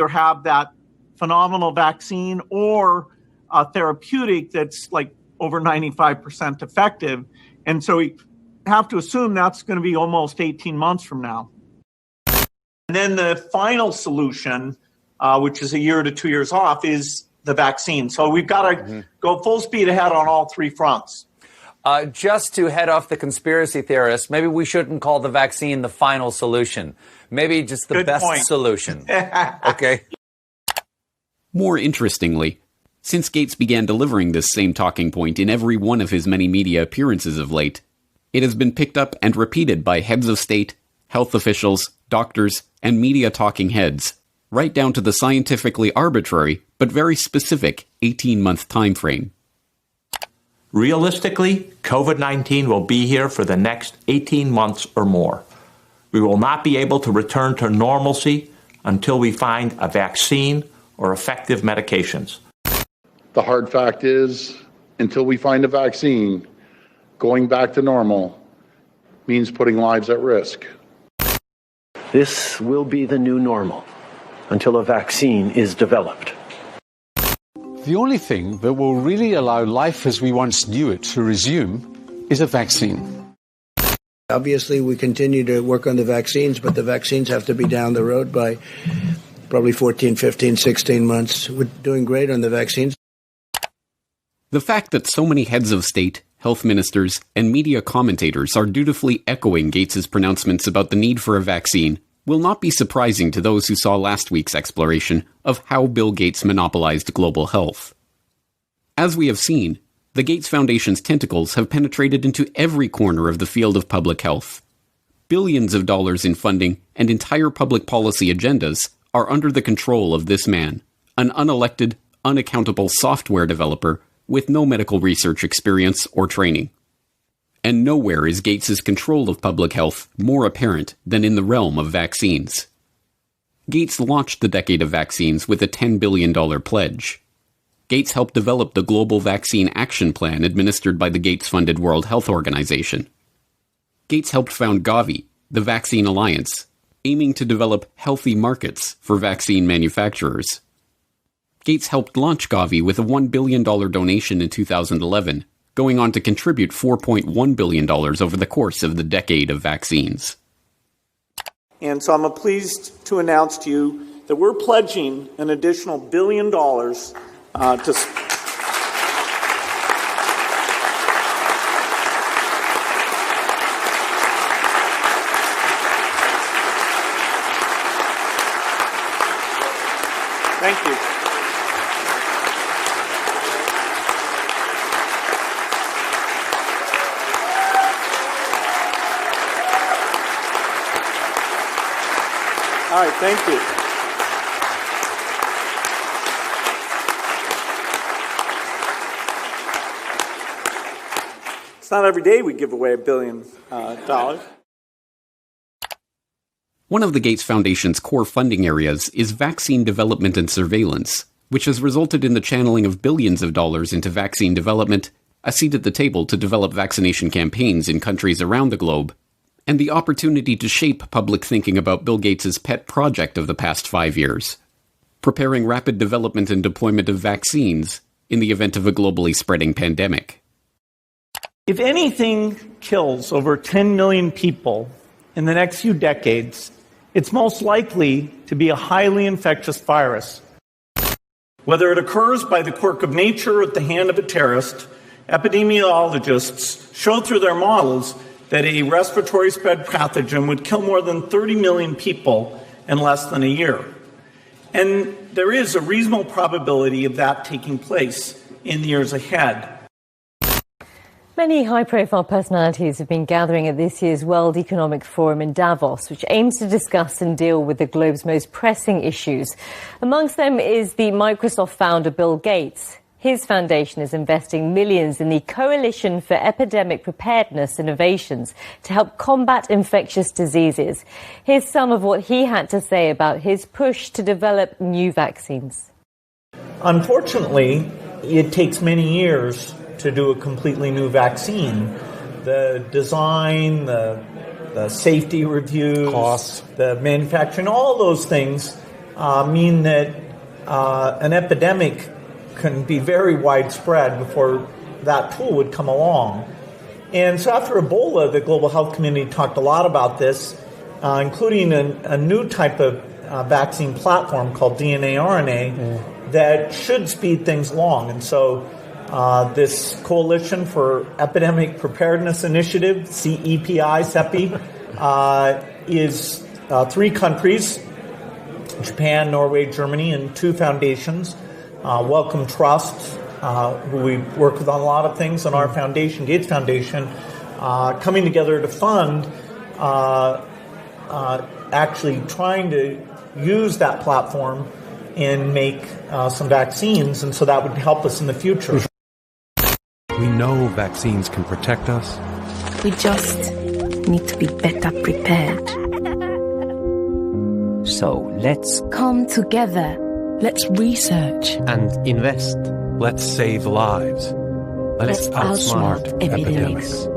either have that phenomenal vaccine or a therapeutic that's like over 95% effective. And so we have to assume that's going to be almost 18 months from now. And then the final solution, which is a year to 2 years off, is the vaccine. So we've got to go full speed ahead on all three fronts. Just to head off the conspiracy theorists, maybe we shouldn't call the vaccine the final solution. Maybe just the best solution. Okay. More interestingly, since Gates began delivering this same talking point in every one of his many media appearances of late, it has been picked up and repeated by heads of state, health officials, doctors, and media talking heads, right down to the scientifically arbitrary but very specific 18-month time frame. Realistically, COVID-19 will be here for the next 18 months or more. We will not be able to return to normalcy until we find a vaccine or effective medications. The hard fact is, until we find a vaccine, going back to normal means putting lives at risk. This will be the new normal until a vaccine is developed. The only thing that will really allow life as we once knew it to resume is a vaccine. Obviously, we continue to work on the vaccines, but the vaccines have to be down the road by probably 14, 15, 16 months. We're doing great on the vaccines. The fact that so many heads of state, health ministers, and media commentators are dutifully echoing Gates's pronouncements about the need for a vaccine will not be surprising to those who saw last week's exploration of how Bill Gates monopolized global health. As we have seen, the Gates Foundation's tentacles have penetrated into every corner of the field of public health. Billions of dollars in funding and entire public policy agendas are under the control of this man, an unelected, unaccountable software developer with no medical research experience or training. And nowhere is Gates's control of public health more apparent than in the realm of vaccines. Gates launched the decade of vaccines with a $10 billion pledge. Gates helped develop the Global Vaccine Action Plan administered by the Gates-funded World Health Organization. Gates helped found Gavi, the Vaccine Alliance, aiming to develop healthy markets for vaccine manufacturers. Gates helped launch Gavi with a $1 billion donation in 2011, going on to contribute $4.1 billion over the course of the decade of vaccines. And so I'm pleased to announce to you that we're pledging an additional $1 billion to... Thank you. All right, thank you. It's not every day we give away $1 billion. One of the Gates Foundation's core funding areas is vaccine development and surveillance, which has resulted in the channeling of billions of dollars into vaccine development, a seat at the table to develop vaccination campaigns in countries around the globe, and the opportunity to shape public thinking about Bill Gates's pet project of the past 5 years, preparing rapid development and deployment of vaccines in the event of a globally spreading pandemic. If anything kills over 10 million people in the next few decades, it's most likely to be a highly infectious virus. Whether it occurs by the quirk of nature or at the hand of a terrorist, epidemiologists show through their models that a respiratory spread pathogen would kill more than 30 million people in less than a year. And there is a reasonable probability of that taking place in the years ahead. Many high-profile personalities have been gathering at this year's World Economic Forum in Davos, which aims to discuss and deal with the globe's most pressing issues. Amongst them is the Microsoft founder Bill Gates. His foundation is investing millions in the Coalition for Epidemic Preparedness Innovations to help combat infectious diseases. Here's some of what he had to say about his push to develop new vaccines. Unfortunately, it takes many years to do a completely new vaccine. The design, the safety reviews, cost, the manufacturing, all those things mean that an epidemic can be very widespread before that tool would come along. And so after Ebola, the global health community talked a lot about this, including a new type of vaccine platform called DNA-RNA that should speed things along. And so this Coalition for Epidemic Preparedness Initiative, CEPI, is 3 countries, Japan, Norway, Germany, and 2 foundations, Wellcome Trust, who we work with on a lot of things, and our foundation, Gates Foundation, coming together to fund actually trying to use that platform and make some vaccines, and so that would help us in the future. We know vaccines can protect us. We just need to be better prepared. So let's come together. Let's research and invest. Let's save lives. Let's outsmart epidemics.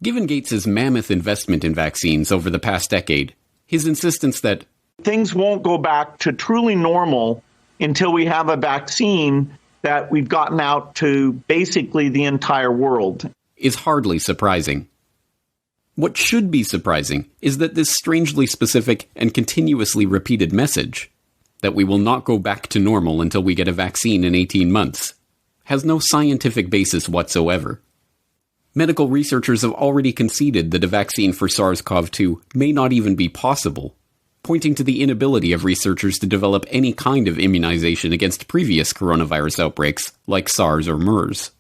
Given Gates's mammoth investment in vaccines over the past decade, his insistence that things won't go back to truly normal until we have a vaccine that we've gotten out to basically the entire world is hardly surprising. What should be surprising is that this strangely specific and continuously repeated message, that we will not go back to normal until we get a vaccine in 18 months, has no scientific basis whatsoever. Medical researchers have already conceded that a vaccine for SARS-CoV-2 may not even be possible, pointing to the inability of researchers to develop any kind of immunization against previous coronavirus outbreaks like SARS or MERS.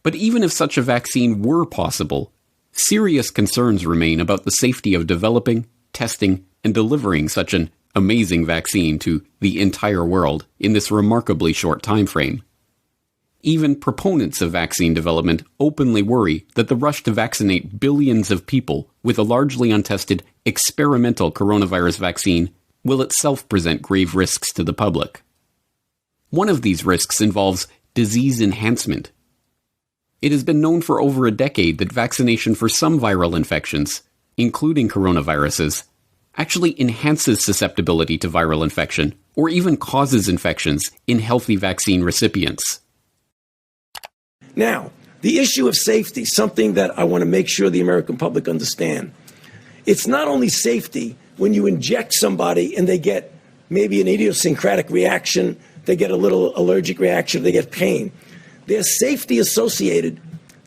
But even if such a vaccine were possible, serious concerns remain about the safety of developing, testing, and delivering such an amazing vaccine to the entire world in this remarkably short time frame. Even proponents of vaccine development openly worry that the rush to vaccinate billions of people with a largely untested experimental coronavirus vaccine will itself present grave risks to the public. One of these risks involves disease enhancement. It has been known for over a decade that vaccination for some viral infections, including coronaviruses, actually enhances susceptibility to viral infection or even causes infections in healthy vaccine recipients. Now, the issue of safety, something that I want to make sure the American public understand. It's not only safety when you inject somebody and they get maybe an idiosyncratic reaction, they get a little allergic reaction, they get pain. There's safety associated.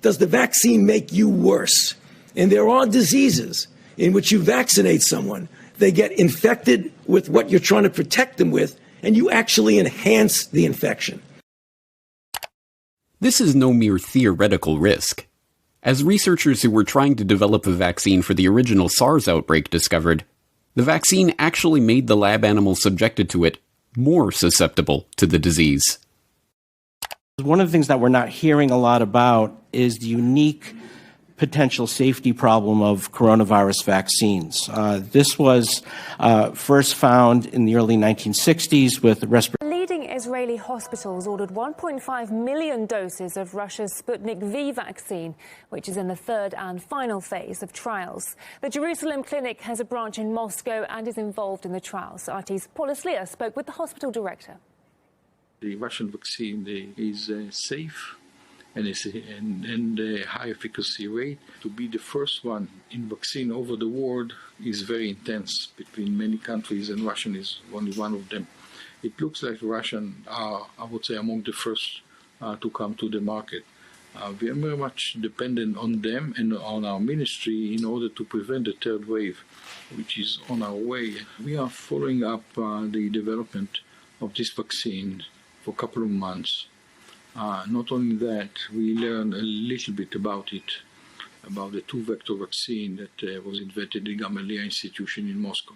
Does the vaccine make you worse? And there are diseases in which you vaccinate someone, they get infected with what you're trying to protect them with, and you actually enhance the infection. This is no mere theoretical risk. As researchers who were trying to develop a vaccine for the original SARS outbreak discovered, the vaccine actually made the lab animals subjected to it more susceptible to the disease. One of the things that we're not hearing a lot about is the unique potential safety problem of coronavirus vaccines. This was first found in the early 1960s with respiratory. Leading Israeli hospitals ordered 1.5 million doses of Russia's Sputnik V vaccine, which is in the 3rd and final phase of trials. The Jerusalem clinic has a branch in Moscow and is involved in the trials. RT's Paula Slier spoke with the hospital director. The Russian vaccine is safe and a high efficacy rate. To be the first one in vaccine over the world is very intense between many countries, and Russian is only one of them. It looks like Russian are, I would say, among the first to come to the market. We are very much dependent on them and on our ministry in order to prevent the third wave, which is on our way. We are following up the development of this vaccine for a couple of months. Not only that, we learned a little bit about it, about the 2-vector vaccine that was invented in the Gamaleya Institution in Moscow.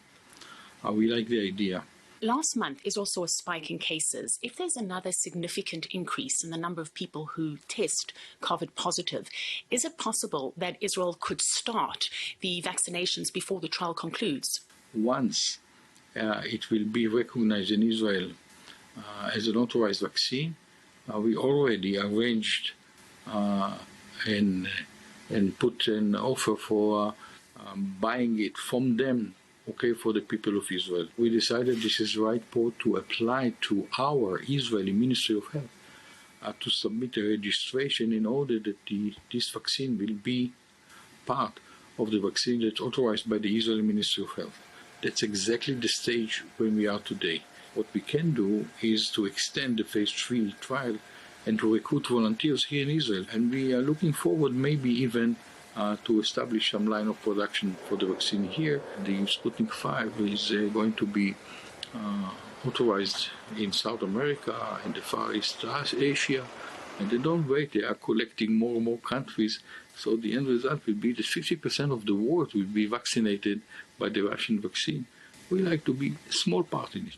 We like the idea. Last month is also a spike in cases. If there's another significant increase in the number of people who test COVID positive, is it possible that Israel could start the vaccinations before the trial concludes? Once it will be recognized in Israel as an authorized vaccine, we already arranged and put an offer for buying it from them, okay, for the people of Israel. We decided this is the right port to apply to our Israeli Ministry of Health to submit a registration in order that this vaccine will be part of the vaccine that's authorized by the Israeli Ministry of Health. That's exactly the stage where we are today. What we can do is to extend the phase 3 trial and to recruit volunteers here in Israel. And we are looking forward maybe even to establish some line of production for the vaccine here. The Sputnik 5 is going to be authorized in South America and the Far East Asia. And they don't wait, they are collecting more and more countries. So the end result will be that 50% of the world will be vaccinated by the Russian vaccine. We like to be a small part in it.